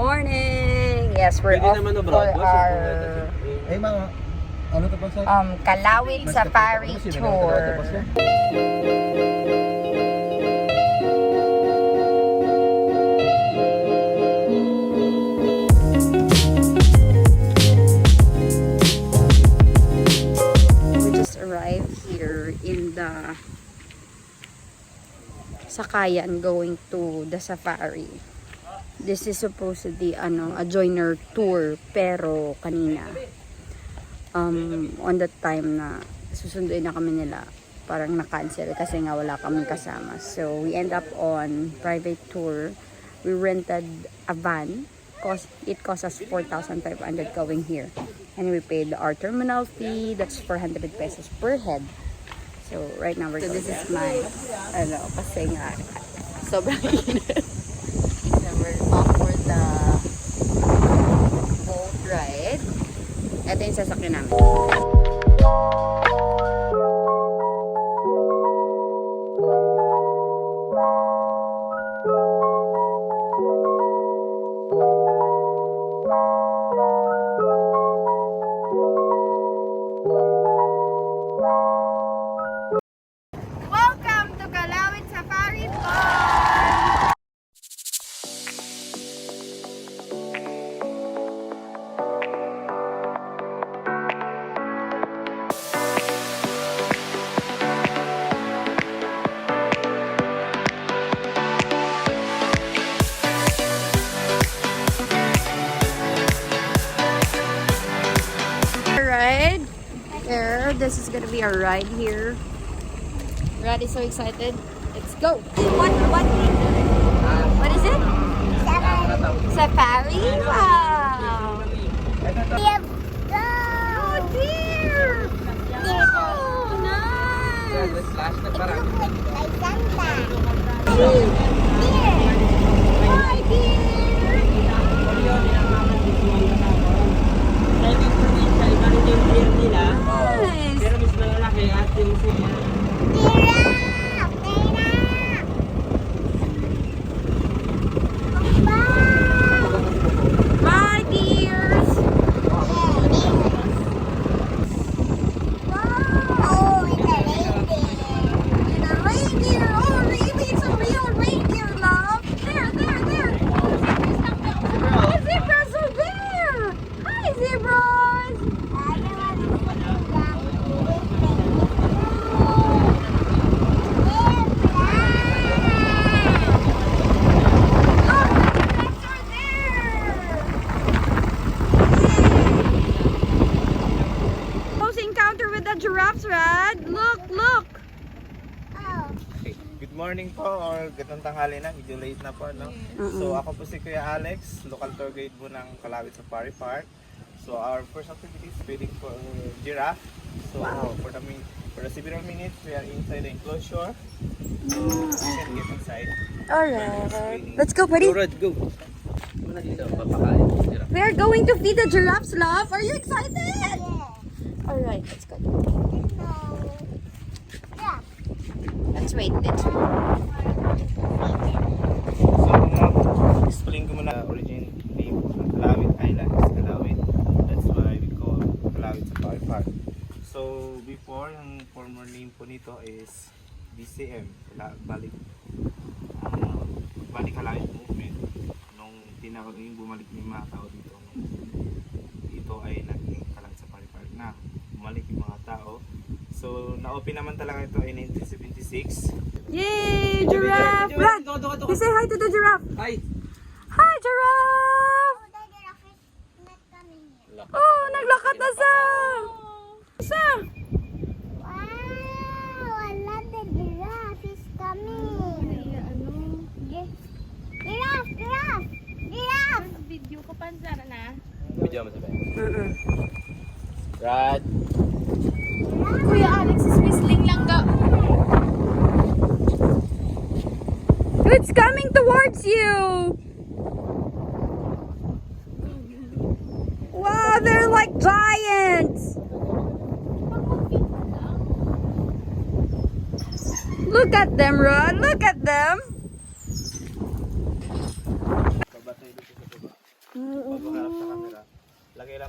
morning! Yes, we're off for our Calauit Safari Tour. We just arrived here in the Sakayan going to the safari. This is supposedly a joiner tour, pero kanina on that time na susunduin na kami nila, parang na-cancel kasi nga wala kaming kasama. So we end up on private tour. We rented a van. It cost us 4,500 going here, and we paid our terminal fee. That's 400 pesos per head. So right now we're this is my kasi nga sobrang init. So we're off for the boat ride. Ito yung sasakyan namin. This is gonna be our ride here. Rad is so excited. Let's go. What is it? Safari. Wow. Oh dear. Oh nice. Hi dear. Pero mas malalaki at yung siya. Bye, dears. Wow. It's a reindeer. Oh, really? It's a real reindeer, love. There. Oh, zebras are there. Hi, zebras. Giraffes, Rad. Look. Okay. Good morning po or gandang tanghali na. Medyo late na po, no? So ako po si Kuya Alex, local tour guide po ng Calauit Safari Park. So our first activity is feeding for giraffe. So for the several minutes we are inside the enclosure. So we can get inside. Alright. Let's go, buddy. Go, Rod, go. We are going to feed the giraffes, love. Are you excited? Alright, let's go. Let's wait. So, explain ko muna origin name ng Calauit Island is Calauit. That's why we call Calauit Safari Park. So, before, yung former name po nito is DCM, balik Calauit Movement. Nung yung bumalik yung mga tao dito, ito ay naging Calauit Safari Park na. Bumalik yung mga tao. So, na-open naman talaga ito in 1976. Yay! Giraffe! Brad! You say hi to the giraffe! Hi! Hi, giraffe! Oh, naglakad na sa! Wow! I love the giraffe. He's coming. Giraffe! Video ko pansara na. Video mo sabi. Rad! Kuya Alex is whistling lang ga. It's coming towards you! Wow, they're like giants! Look at them, Rod. Look at them.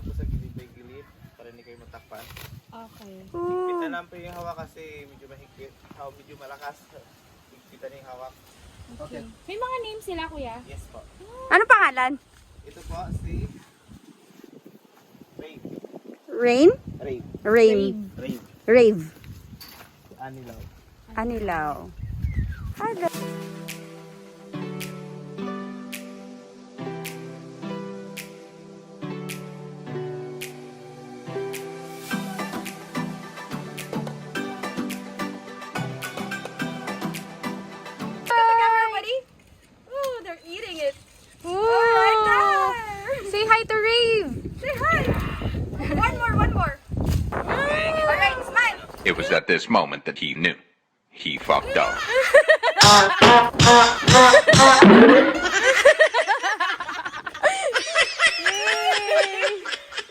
lang po sa gilid by gilid para hindi kayo matakpan. Okay. Higpitan lang po yung hawak kasi medyo mahigpit. Medyo malakas. Higpitan yung hawak. Okay. May mga names sila, kuya? Yes po. Ano pangalan? Ito po si Rave. Rain? Rave. Rain. Rave. Rave. Anilaw. Anilaw. Hello. Oh, they're eating it. Right Say hi to Rave. Say hi. One more. Alright, smile. It was at this moment that he knew. He fucked up.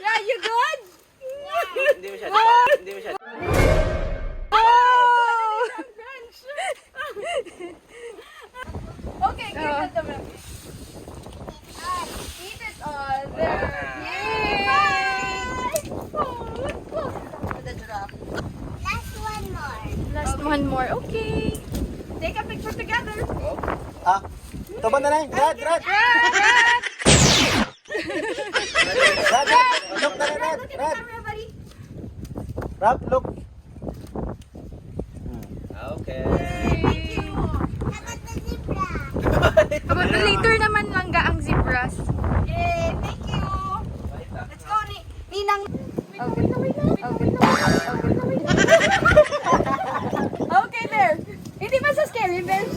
Yeah, you good? Hindi mo siya. Hindi mo siya. Okay, give it to me. Eat it all. There. Yay! The giraffe. Last one more. Last one more. Okay. Take a picture together. Taba na lang. Rad. Rad. Look na Rad. Rad. Everybody. Rad, look. Okay. Thank you. How about the zebra? About later naman langga ang zebras. Yay! Thank you. Let's go, Ninang. Okay, there. Hindi ba sa scary bench?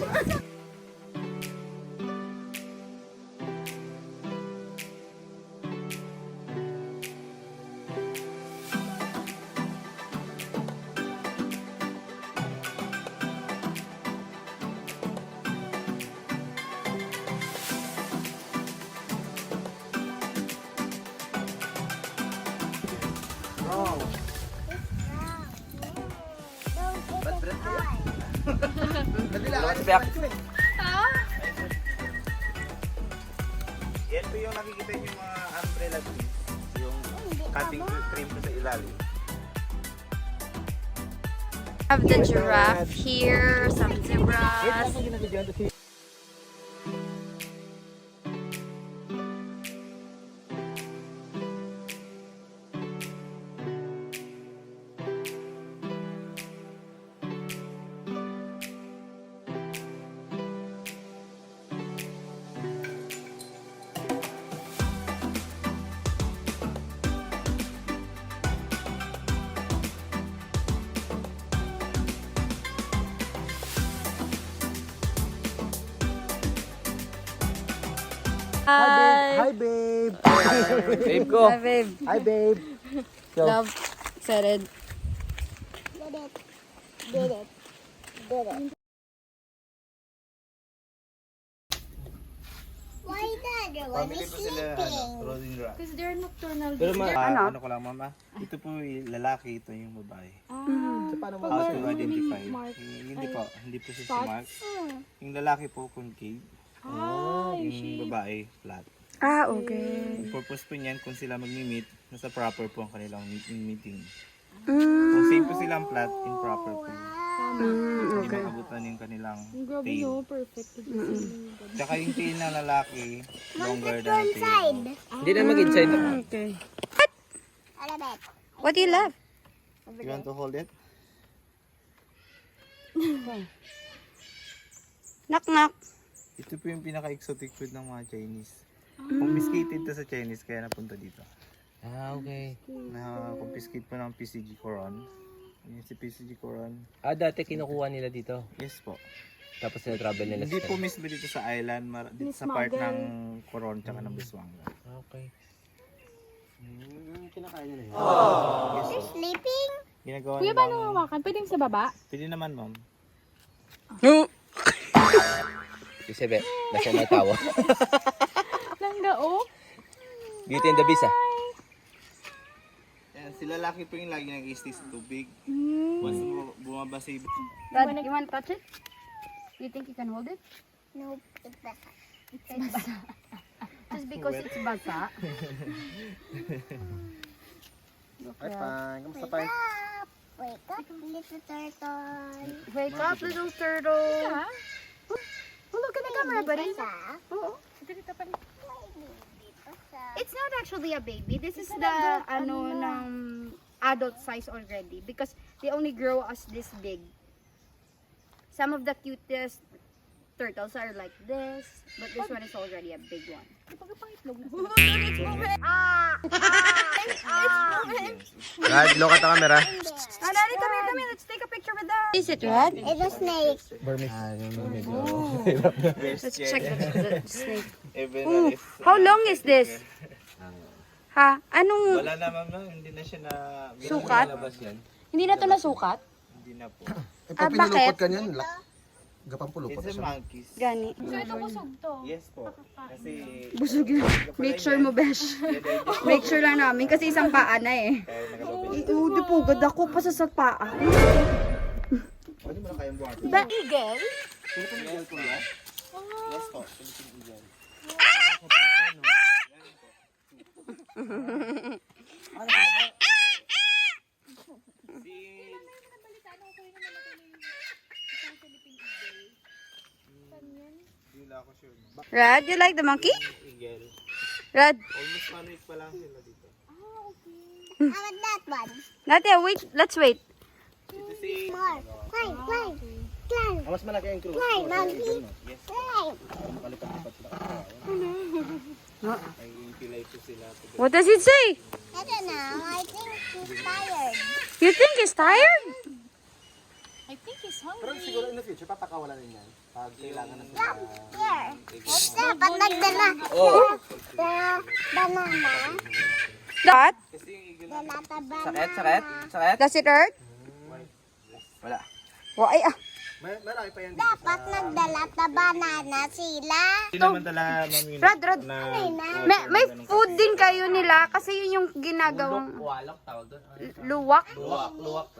Yan po yung nakikita niyo yung mga umbrella trees. Yung cutting cream po sa ilalim. Have the giraffe here, some zebras. Hi. Hi babe! Babe ko. Hi, babe. Hi babe! Love. Excited. Did it. Why the other one Family is po sila sleeping? rolling rock. Because they're nocturnal. Pero Ano ko lang mama? Ito po yung lalaki, ito yung babae. So, paano How to identify? Hindi po siya si Mark. Yung lalaki po concave, yung babae flat. Ah, okay. Yung purpose po niyan kung sila magmi-meet, nasa proper po ang kanilang meeting. Mm, Kung same po silang flat, improper po. Hindi okay. makabutan yung kanilang Grabe tail. no, perfect. Tsaka yung tail ng lalaki, longer Let's go than the tail. inside. Hindi na mag-inside na. Okay. What about? What do you love? You want to hold it? Knock, knock. Ito po yung pinaka-exotic food ng mga Chinese. Confiscated to sa Chinese kaya napunta dito. Okay. Na-confiscate po ng PCG Coron. Yung si PCG Coron. Dati kinukuha nila dito. Yes po. Tapos na-travel nila Hindi po mismo dito sa island, dito sa part ng Coron tsaka ng Busuanga. Okay. Kinakain nila yun. Yes po. Sleeping? Ginagawa Kuya, nilang... paano hawakan? Pwedeng sa baba? Pwede naman ma'am. Si Sebe, nasa may tawa. Langga, oh. Beauty and the Beast ah. Yan, si lalaki po yung lagi nag-stay sa tubig. Once bumaba si... Dad, you want to touch it? You think you can hold it? Nope. It's bad. It's because it's basa. Hi, Pan. Kamusta, Pan? Wake up, little turtle. Wake up, little turtle. Oh, look at the camera, buddy. Oh. It's not actually a baby. This is the adult size already because they only grow as this big. Some of the cutest turtles are like this, but this one is already a big one. Rad, look at the camera. Daddy, come here. Let's take a picture with them. Is it red? It's a snake. Let's check the snake. Even How long is this? Ha? Anong wala na, ma'am, no? Hindi na siya na... sukat? Labas yan. Hindi na to nasukat? Hindi na po. Ah, bakit? ka niyan, gapampulupot It's a siya. monkeys. Gani. So ito busog to. Yes po. Kasi... Busog yun. Make sure mo, besh. Make sure lang namin kasi isang paa na eh. Kaya nagababay. Di po, ganda ko pa sa paa. Pwede mo na kayang buhatin. The eagle? Philippine Eagle po yan? Yes po. Philippine Eagle. Rad, you like the monkey? Eagle. Rad, Almost 1 week pa lang sila dito. How about that one? Nadia, wait. Let's wait. Ito si... More. Climb. Climb. Mas malaki ang crew. Climb, monkey. Yes. Climb. Makalipat-lipat sila. Ay, impilay po sila. What does it say? I don't know. I think he's tired. You think he's tired? I think he's Pero hungry. siguro in the future, papakawalan din yan. Pag kailangan na sila. Here. Dapat nagdala. The banana. That? Dala the banana. Sakit? Does it hurt? Wala. Why? Marami pa yan dito. Dapat nagdala the banana sila. Hindi naman talaga, ma'am, yun. Rad. Na... May food din kayo nila kasi yun yung ginagawang Walok tawag doon. luwak. Luwak.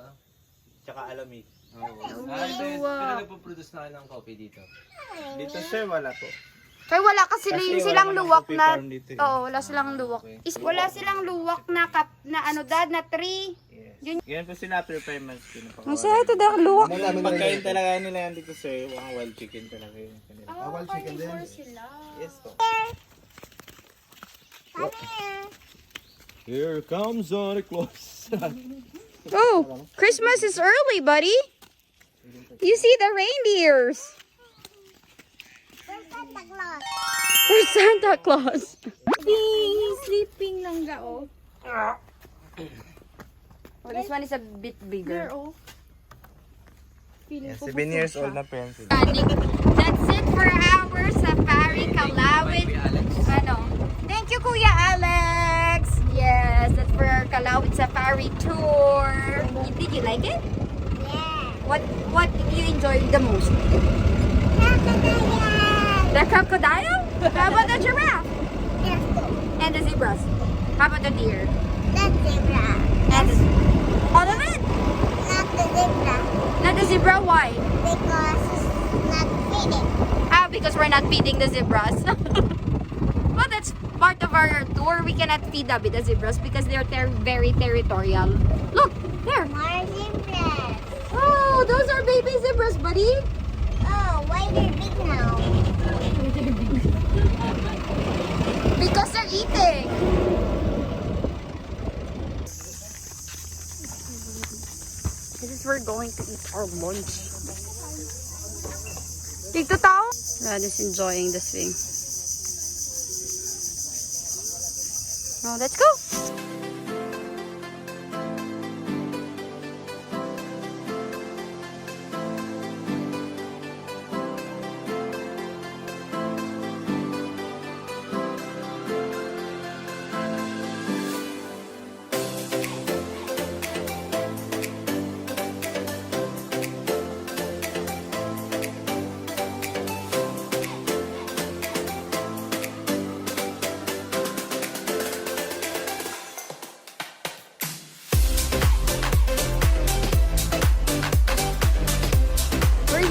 Tsaka alamig. Pinag-produce na kayo ng coffee dito. Dito, sir, wala po. Kaya wala kasi Kasi silang wala luwak namang na farm dito eh. Oo, wala silang luwak. Wala silang luwak na na tree. Yes. Yan po sila after 5 months. Masaya ito dahil luwak. Pagkain talaga nila yan dito, sir. Mga wild chicken talaga yun. Kanila. Awal chicken din. Yes po. Come here. Here comes Santa Claus. Oh, Christmas is early, buddy. You see the reindeers. Where's Santa Claus? Where's Santa Claus? Sleeping lang ga oh. Oh, this one is a bit bigger. Yes, 7 years old na po yan sila. That's it for our safari Calauit. Thank you, Kuya Alex. Yes, that's for our Calauit safari tour. Did you like it? Yeah. What did you enjoy the most? Crocodile. The crocodile? How about the giraffe? Yes. And the zebras? How about the deer? That's zebra. And all of it? Not the zebra. Not the zebra, why? Because it's not feeding. Ah, because we're not feeding the zebras. Well, that's part of our tour. We cannot feed the zebras because they're very territorial. Look, there. More zebras. Oh, those are baby zebras, buddy. Oh, why they're big now? Because they're eating. This is we're going to eat our lunch. Dito tao? Rad is enjoying this thing. Now let's go.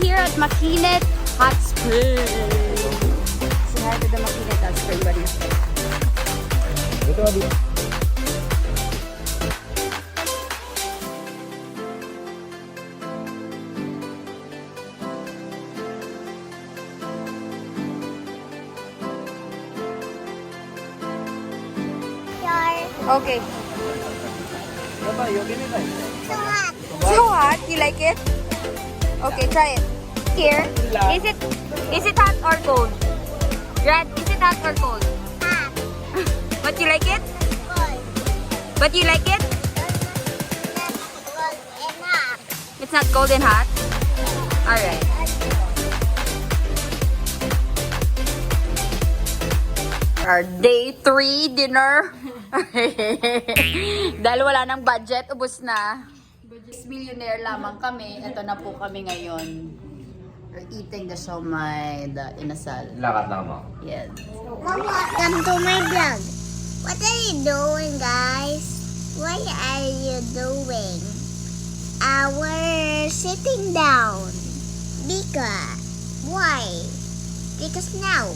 Here at Makinet Hot Spring. Say hi to the Makinet Hot Spring, buddy. Sure. Okay. So what? So hot? You like it? Okay, try it. Here. Is it hot or cold? Red, is it hot or cold? Hot. But you like it? Cold. But you like it? Not cold and hot. It's not cold and hot? Alright. Our day 3 dinner. Dahil wala ng budget, ubos na. Millionaire lamang kami. Ito na po kami ngayon. We're eating the siomai, the inasal. Lakad lang mo. Yes. Welcome to my vlog. What are you doing, guys? What are you doing? We're sitting down. Because why? Because now